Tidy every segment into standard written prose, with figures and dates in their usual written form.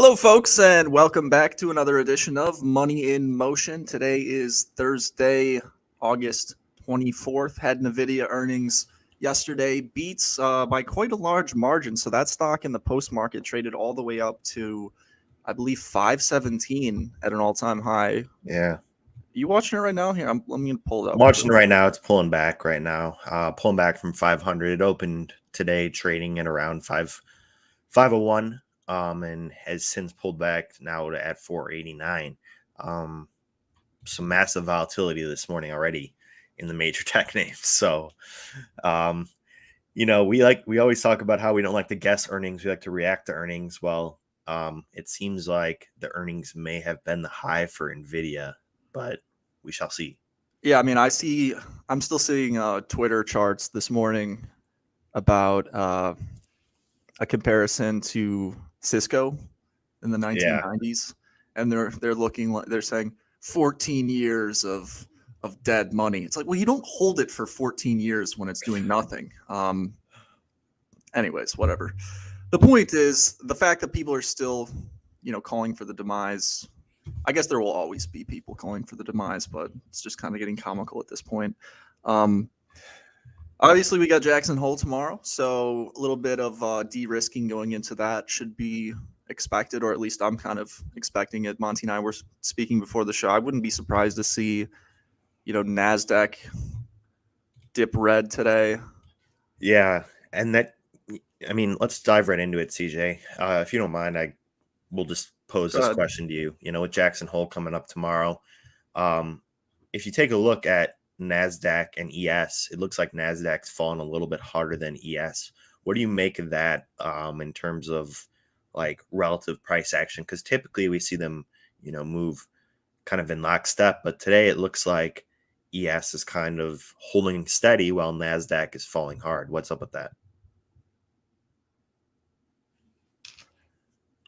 Hello, folks, and welcome back to another edition of Money in Motion. Today is Thursday, August 24th. Had NVIDIA earnings yesterday, beats by quite a large margin. So that stock in the post-market traded all the way up to, I believe, 517 at an all-time high. Yeah. You watching it right now? Here, let me pull it up. I'm watching it right now. It's pulling back right now. Pulling back from 500. It opened today trading at around 501. And has since pulled back now at 489. Some massive volatility this morning already in the major tech names. So, we always talk about how we don't like to guess earnings. We like to react to earnings. Well, it seems like the earnings may have been the high for NVIDIA, but we shall see. Yeah, I mean, I'm still seeing Twitter charts this morning about a comparison to Cisco in the 1990s, and they're looking like they're saying 14 years of dead money. It's like, well, you don't hold it for 14 years when it's doing nothing. Anyways, whatever. The point is the fact that people are still, calling for the demise. I guess there will always be people calling for the demise, but it's just kind of getting comical at this point. Obviously, we got Jackson Hole tomorrow, so a little bit of de-risking going into that should be expected, or at least I'm kind of expecting it. Monte and I were speaking before the show. I wouldn't be surprised to see, NASDAQ dip red today. Yeah, and let's dive right into it, CJ. If you don't mind, we'll just pose this question to you. With Jackson Hole coming up tomorrow, if you take a look at NASDAQ and ES, it looks like NASDAQ's fallen a little bit harder than ES. What do you make of that in terms of like relative price action? Because typically we see them, move kind of in lockstep, but today it looks like ES is kind of holding steady while NASDAQ is falling hard. What's up with that?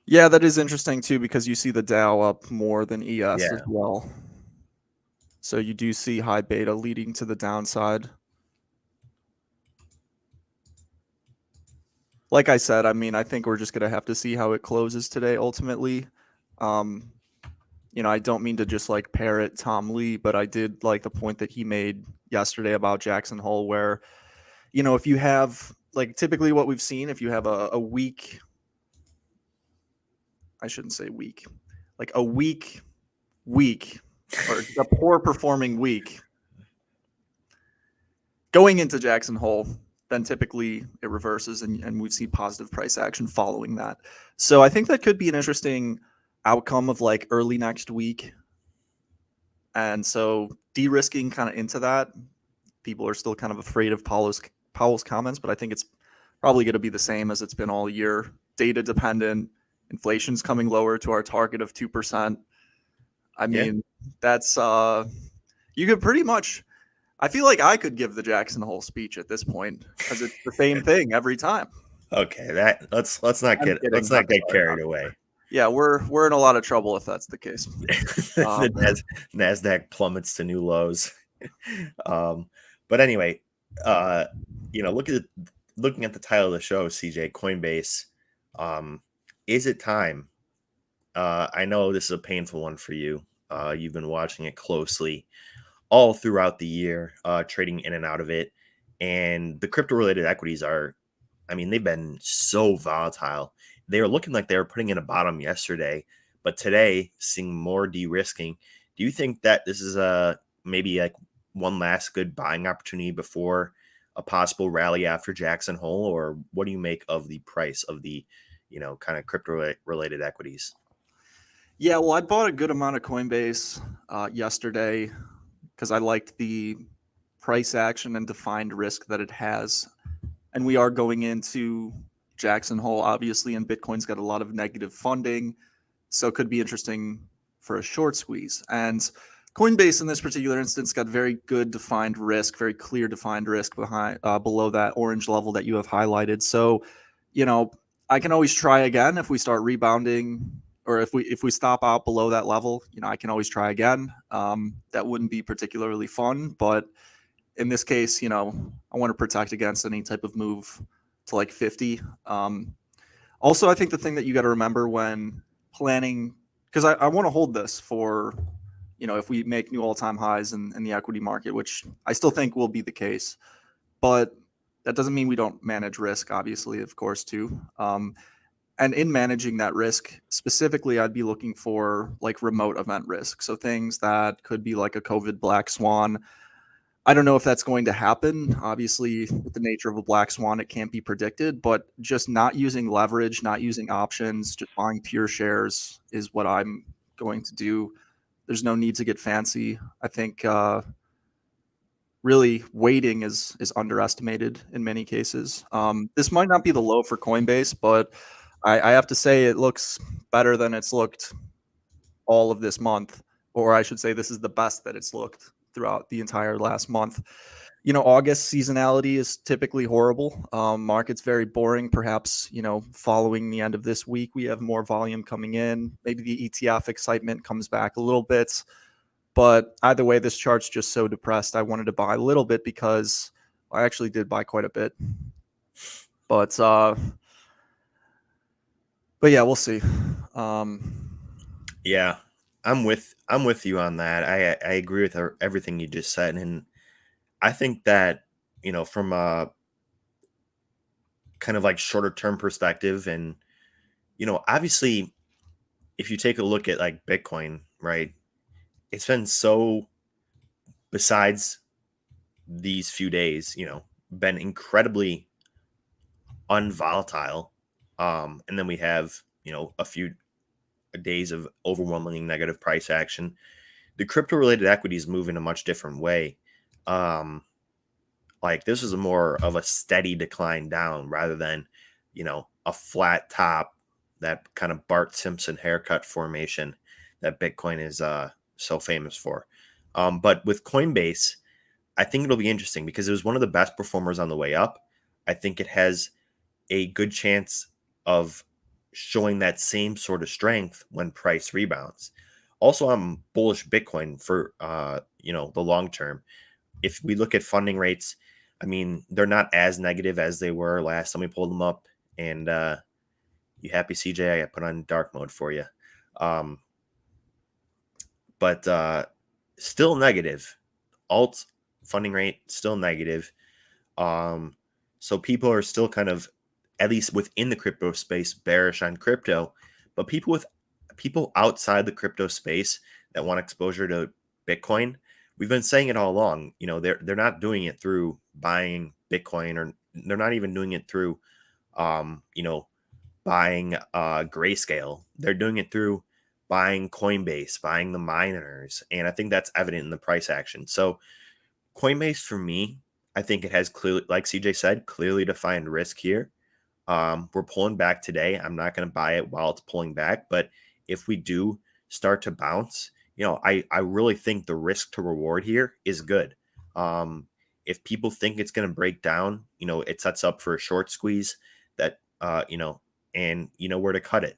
Yeah, that is interesting too, because you see the Dow up more than ES as well. So you do see high beta leading to the downside. Like I said, I mean, I think we're just going to have to see how it closes today ultimately. I don't mean to just like parrot Tom Lee, but I did like the point that he made yesterday about Jackson Hole, where, if you have like typically what we've seen, if you have a weak, I shouldn't say weak, like a weak or a poor performing week going into Jackson Hole, then typically it reverses and we see positive price action following that. So I think that could be an interesting outcome of like early next week. And so de-risking kind of into that, people are still kind of afraid of Powell's comments, but I think it's probably going to be the same as it's been all year. Data dependent, inflation's coming lower to our target of 2%. I mean, that's you could pretty much, I feel like I could give the Jackson Hole speech at this point because it's the same thing every time. Okay, let's not get carried away. Yeah, we're in a lot of trouble if that's the case. The NASDAQ plummets to new lows. But anyway, looking at the title of the show, CJ, Coinbase. Is it time? I know this is a painful one for you. You've been watching it closely all throughout the year, trading in and out of it. And the crypto-related equities they've been so volatile. They were looking like they were putting in a bottom yesterday, but today, seeing more de-risking. Do you think that this is maybe like one last good buying opportunity before a possible rally after Jackson Hole? Or what do you make of the price of the, kind of crypto-related equities? Yeah, well, I bought a good amount of Coinbase yesterday because I liked the price action and defined risk that it has. And we are going into Jackson Hole, obviously, and Bitcoin's got a lot of negative funding. So it could be interesting for a short squeeze. And Coinbase in this particular instance got very good defined risk, very clear defined risk below that orange level that you have highlighted. So, I can always try again if we start rebounding, or if we stop out below that level. I can always try again. That wouldn't be particularly fun, but in this case, I want to protect against any type of move to like 50. Also, I think the thing that you got to remember when planning, because I want to hold this for, if we make new all-time highs in the equity market, which I still think will be the case. But that doesn't mean we don't manage risk, obviously, of course, too. And in managing that risk, specifically, I'd be looking for like remote event risk. So things that could be like a COVID black swan. I don't know if that's going to happen. Obviously, with the nature of a black swan, it can't be predicted, but just not using leverage, not using options, just buying pure shares is what I'm going to do. There's no need to get fancy. I think really waiting is underestimated in many cases. This might not be the low for Coinbase, but I have to say it looks better than it's looked all of this month, or I should say this is the best that it's looked throughout the entire last month. August seasonality is typically horrible. Market's very boring. Perhaps, following the end of this week, we have more volume coming in. Maybe the ETF excitement comes back a little bit. But either way, this chart's just so depressed. I wanted to buy a little bit because I actually did buy quite a bit. But yeah, we'll see. Yeah, I'm with you on that. I agree with everything you just said, and I think that from a kind of like shorter term perspective, and obviously, if you take a look at like Bitcoin, right, it's been so, besides these few days, been incredibly unvolatile. And then we have, a few days of overwhelming negative price action. The crypto related equities move in a much different way. Like this is more of a steady decline down rather than, a flat top, that kind of Bart Simpson haircut formation that Bitcoin is so famous for. But with Coinbase, I think it'll be interesting because it was one of the best performers on the way up. I think it has a good chance of showing that same sort of strength when price rebounds. Also, I'm bullish Bitcoin for the long term. If we look at funding rates, I mean, they're not as negative as they were last time we pulled them up. And you happy, CJ? I put on dark mode for you. But still negative. Alt funding rate still negative. So people are still kind of, at least within the crypto space, bearish on crypto. But people outside the crypto space that want exposure to Bitcoin, we've been saying it all along. They're not doing it through buying Bitcoin, or they're not even doing it through buying Grayscale. They're doing it through buying Coinbase, buying the miners. And I think that's evident in the price action. So Coinbase, for me, I think it has clearly, like CJ said, clearly defined risk here. We're pulling back today. I'm not going to buy it while it's pulling back. But if we do start to bounce, I really think the risk to reward here is good. If people think it's going to break down, it sets up for a short squeeze that, and you know where to cut it.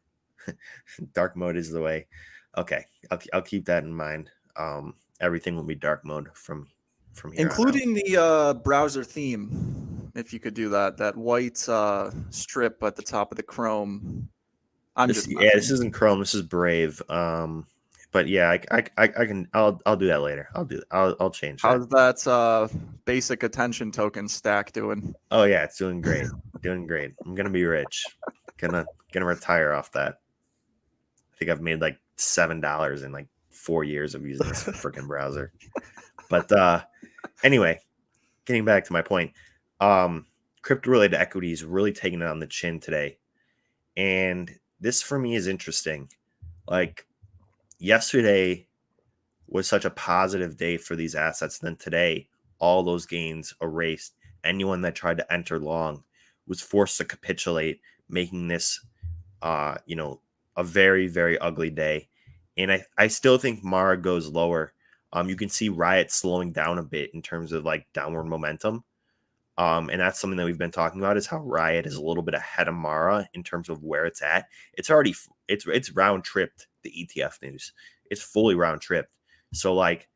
Dark mode is the way. Okay, I'll keep that in mind. Everything will be dark mode from here including the browser theme. If you could do that white strip at the top of the Chrome. this isn't Chrome. This is Brave. But yeah, I can. I'll do that later. I'll change that. How's that basic attention token stack doing? Oh yeah, it's doing great. Doing great. I'm gonna be rich. Gonna retire off that. I think I've made like $7 in like 4 years of using this freaking browser. But anyway, getting back to my point, crypto related equities really taking it on the chin today, and this for me is interesting. Like yesterday was such a positive day for these assets. Then today, all those gains erased. Anyone that tried to enter long was forced to capitulate, making this, a very, very ugly day. And I still think Mara goes lower. You can see Riot slowing down a bit in terms of like downward momentum. And that's something that we've been talking about, is how Riot is a little bit ahead of Mara in terms of where it's at. It's already, it's round tripped the ETF news. It's fully round tripped. So like,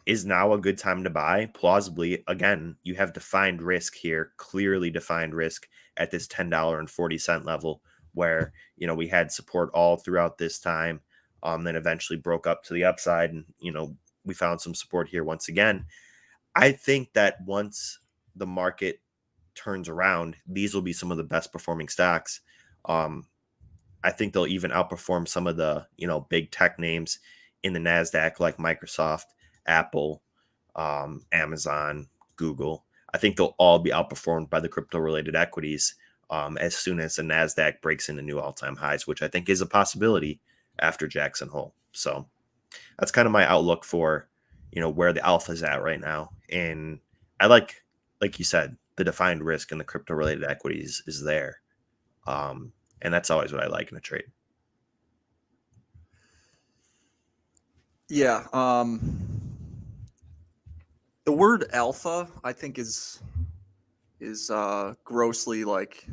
is now a good time to buy? Plausibly, again, you have defined risk here, clearly defined risk at this $10.40 level. where, we had support all throughout this time, then eventually broke up to the upside, and, we found some support here once again. I think that once the market turns around, these will be some of the best performing stocks. I think they'll even outperform some of the, big tech names in the NASDAQ, like Microsoft, Apple, Amazon, Google. I think they'll all be outperformed by the crypto related equities as soon as the NASDAQ breaks into new all-time highs, which I think is a possibility after Jackson Hole. So that's kind of my outlook for, where the alpha is at right now. And I like you said, the defined risk in the crypto related equities is there. And that's always what I like in a trade. Yeah. The word alpha, I think, is grossly like,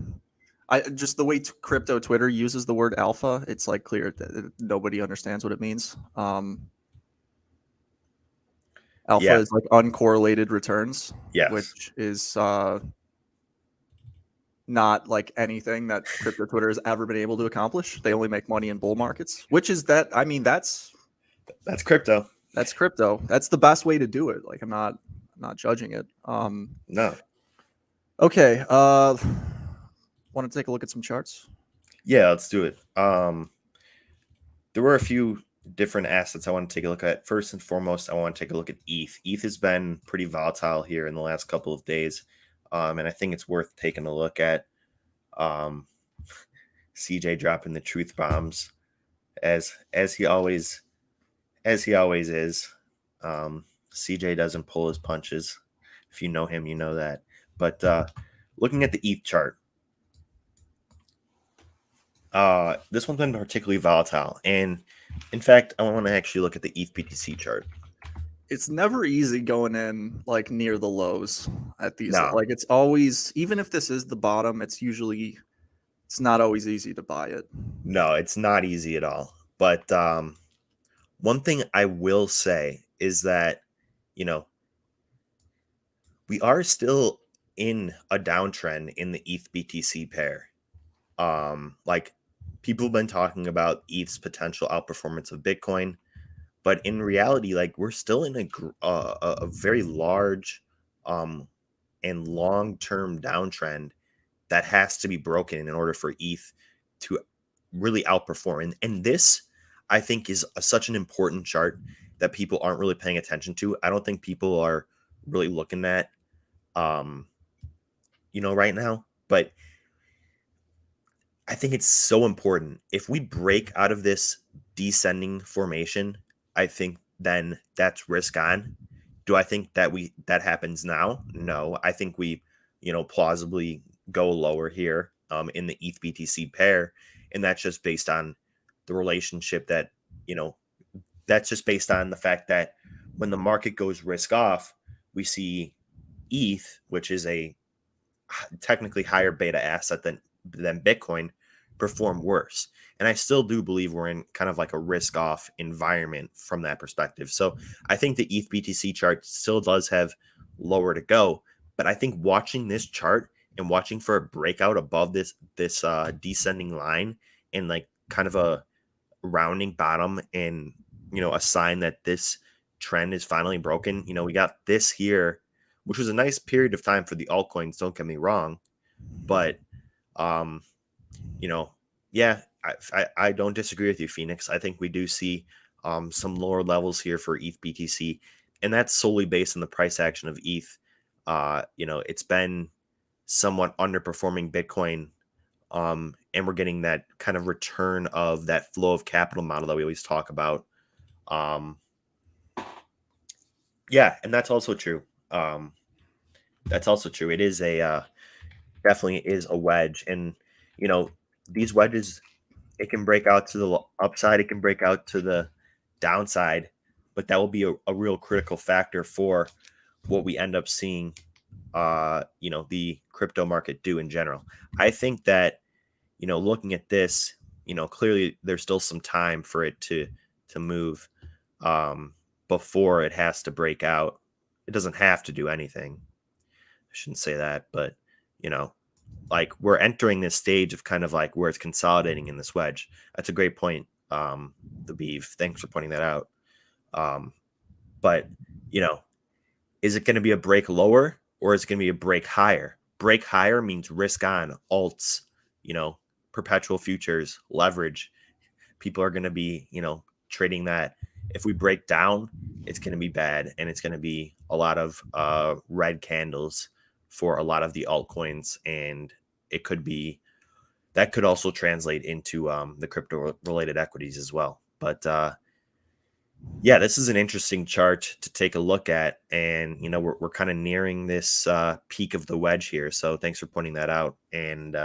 I just the way crypto Twitter uses the word alpha, it's like clear that nobody understands what it means. Alpha Yeah. is like uncorrelated returns, Yes. which is not like anything that crypto Twitter has ever been able to accomplish. They only make money in bull markets, which is that. I mean, That's crypto. that's crypto. That's the best way to do it. Like, I'm not judging it. No. Okay. Want to take a look at some charts? Yeah, let's do it. There were a few different assets I want to take a look at. First and foremost, I want to take a look at ETH. ETH has been pretty volatile here in the last couple of days, and I think it's worth taking a look at. CJ dropping the truth bombs as he always is. CJ doesn't pull his punches. If you know him, you know that. But looking at the ETH chart, this one's been particularly volatile. And in fact, I want to actually look at the ETH BTC chart. It's never easy going in like near the lows at these. No. Like, it's always, even if this is the bottom, it's not always easy to buy it. No, it's not easy at all. But one thing I will say is that, we are still in a downtrend in the ETH BTC pair. Like, people have been talking about ETH's potential outperformance of Bitcoin, but in reality, like, we're still in a very large and long-term downtrend that has to be broken in order for ETH to really outperform. And this, I think, is such an important chart that people aren't really paying attention to. I don't think people are really looking at, right now, but I think it's so important. If we break out of this descending formation, I think then that's risk on. Do I think that happens now? No. I think we, plausibly go lower here in the ETH BTC pair, and that's just based on the relationship that, that's just based on the fact that when the market goes risk off, we see ETH, which is a technically higher beta asset than Bitcoin, perform worse. And I still do believe we're in kind of like a risk off environment from that perspective. So I think the ETH BTC chart still does have lower to go, but I think watching this chart and watching for a breakout above this descending line and like kind of a rounding bottom and, a sign that this trend is finally broken. We got this here, which was a nice period of time for the altcoins, don't get me wrong, but yeah, I don't disagree with you, Phoenix. I think we do see some lower levels here for ETH BTC, and that's solely based on the price action of ETH. It's been somewhat underperforming Bitcoin, and we're getting that kind of return of that flow of capital model that we always talk about. Yeah, and that's also true. It is definitely is a wedge, and these wedges, it can break out to the upside, it can break out to the downside, but that will be a real critical factor for what we end up seeing the crypto market do in general. I think that looking at this, clearly there's still some time for it to move before it has to break out. It doesn't have to do anything. I shouldn't say that, but like we're entering this stage of kind of like where it's consolidating in this wedge. That's a great point. The Beeve. Thanks for pointing that out. But you know, is it going to be a break lower or is it going to be a break higher? Break higher means risk on alts, you know, perpetual futures, leverage. People are going to be, you know, trading that. If we break down, it's going to be bad, and it's going to be a lot of red candles for a lot of the altcoins, and it could be that could also translate into the crypto related equities as well. But yeah, this is an interesting chart to take a look at, and you know we're kind of nearing this peak of the wedge here. So thanks for pointing that out. And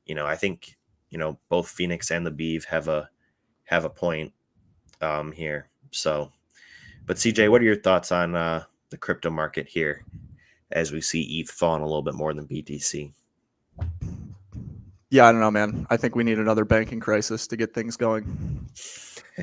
you know, I think you know both Phoenix and the Beeve have a point here. So, but CJ, what are your thoughts on the crypto market here as we see ETH falling a little bit more than BTC? Yeah, I don't know, man. I think we need another banking crisis to get things going.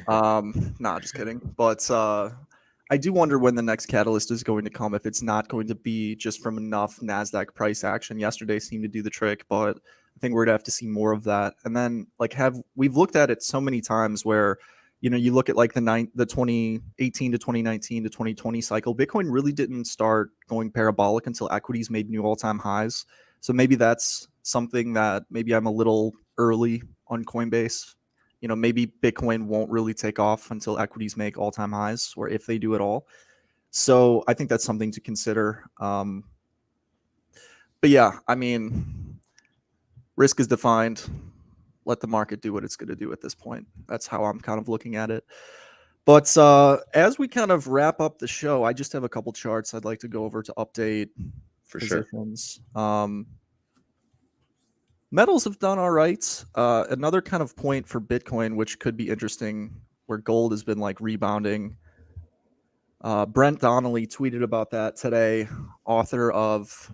Nah, just kidding. But I do wonder when the next catalyst is going to come. If it's not going to be just from enough Nasdaq price action. Yesterday seemed to do the trick, but I think we're gonna have to see more of that. And then like we've looked at it so many times where you know you look at like the 2018 to 2019 to 2020 cycle. Bitcoin really didn't start going parabolic until equities made new all-time highs. So maybe that's something that maybe I'm a little early on Coinbase. You know, maybe Bitcoin won't really take off until equities make all-time highs, or if they do at all. So I think that's something to consider. But yeah, I mean, risk is defined. Let the market do what it's going to do at this point. That's how I'm kind of looking at it. But as we kind of wrap up the show, I just have a couple charts I'd like to go over to update For sure. positions. Metals have done all right. Another kind of point for Bitcoin, which could be interesting, where gold has been like rebounding. Brent Donnelly tweeted about that today, author of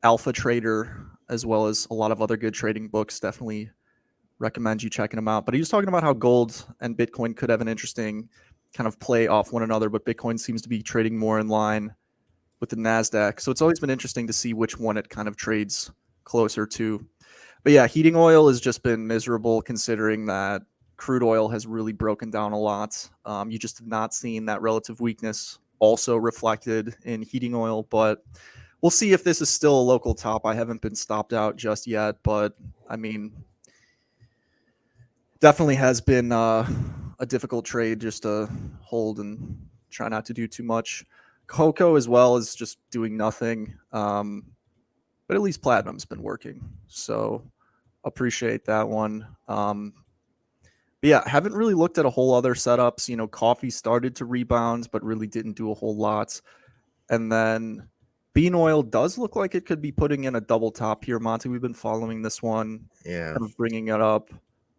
Alpha Trader, as well as a lot of other good trading books. Definitely recommend you checking them out. But he was talking about how gold and Bitcoin could have an interesting kind of play off one another, but Bitcoin seems to be trading more in line with the NASDAQ. So it's always been interesting to see which one it kind of trades closer to. But yeah, heating oil has just been miserable considering that crude oil has really broken down a lot. You just have not seen that relative weakness also reflected in heating oil, but we'll see if this is still a local top. I haven't been stopped out just yet, but I mean, definitely has been a difficult trade just to hold and try not to do too much. Cocoa as well is just doing nothing, but at least platinum's been working, so appreciate that one. But yeah, haven't really looked at a whole other setups. You know, coffee started to rebound, but really didn't do a whole lot. And then bean oil does look like it could be putting in a double top here. Monte, we've been following this one, Yeah. kind of bringing it up.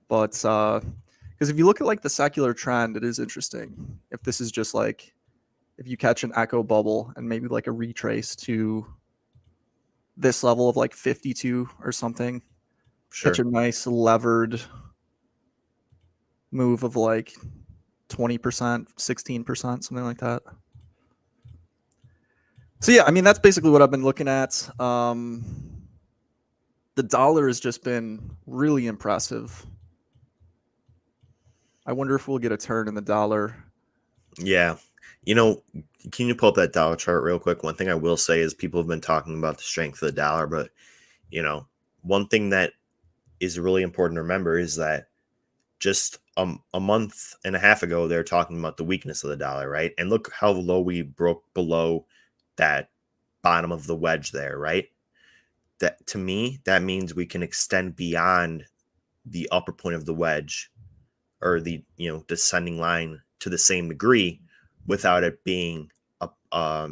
But because if you look at like the secular trend, it is interesting. If this is just like, if you catch an echo bubble and maybe like a retrace to this level of like 52 or something, Sure. catch a nice levered move of like 20%, 16%, something like that. So yeah, I mean that's basically what I've been looking at. The dollar has just been really impressive. I wonder if we'll get a turn in the dollar. Yeah. You know, can you pull up that dollar chart real quick? One thing I will say is people have been talking about the strength of the dollar, but you know, one thing that is really important to remember is that just a month and a half ago, they're talking about the weakness of the dollar, right? And look how low we broke below that bottom of the wedge there, right? That to me, that means we can extend beyond the upper point of the wedge or the descending line to the same degree without it being a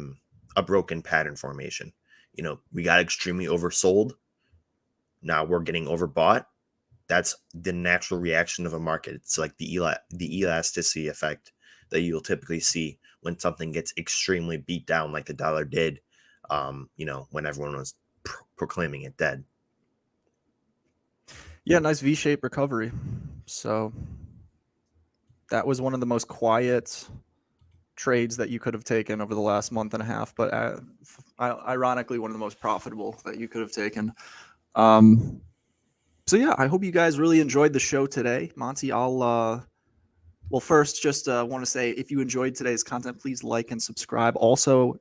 broken pattern formation. You know, we got extremely oversold. Now we're getting overbought. That's the natural reaction of a market. It's like the elasticity effect that you'll typically see when something gets extremely beat down, like the dollar did. When everyone was proclaiming it dead. Yeah, nice V-shaped recovery. So that was one of the most quiet trades that you could have taken over the last month and a half, but ironically, one of the most profitable that you could have taken. So yeah, I hope you guys really enjoyed the show today. Monte, well, first, just want to say, if you enjoyed today's content, please like and subscribe. Also,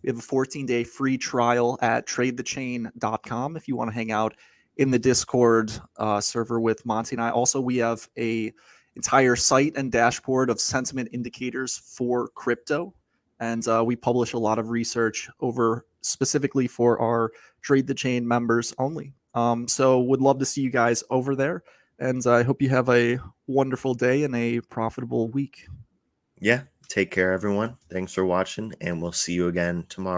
we have a 14-day free trial at tradethechain.com if you want to hang out in the Discord server with Monte and I. Also, we have a entire site and dashboard of sentiment indicators for crypto. And we publish a lot of research over specifically for our Trade the Chain members only. So would love to see you guys over there. And I hope you have a wonderful day and a profitable week. Yeah. Take care, everyone. Thanks for watching, and we'll see you again tomorrow.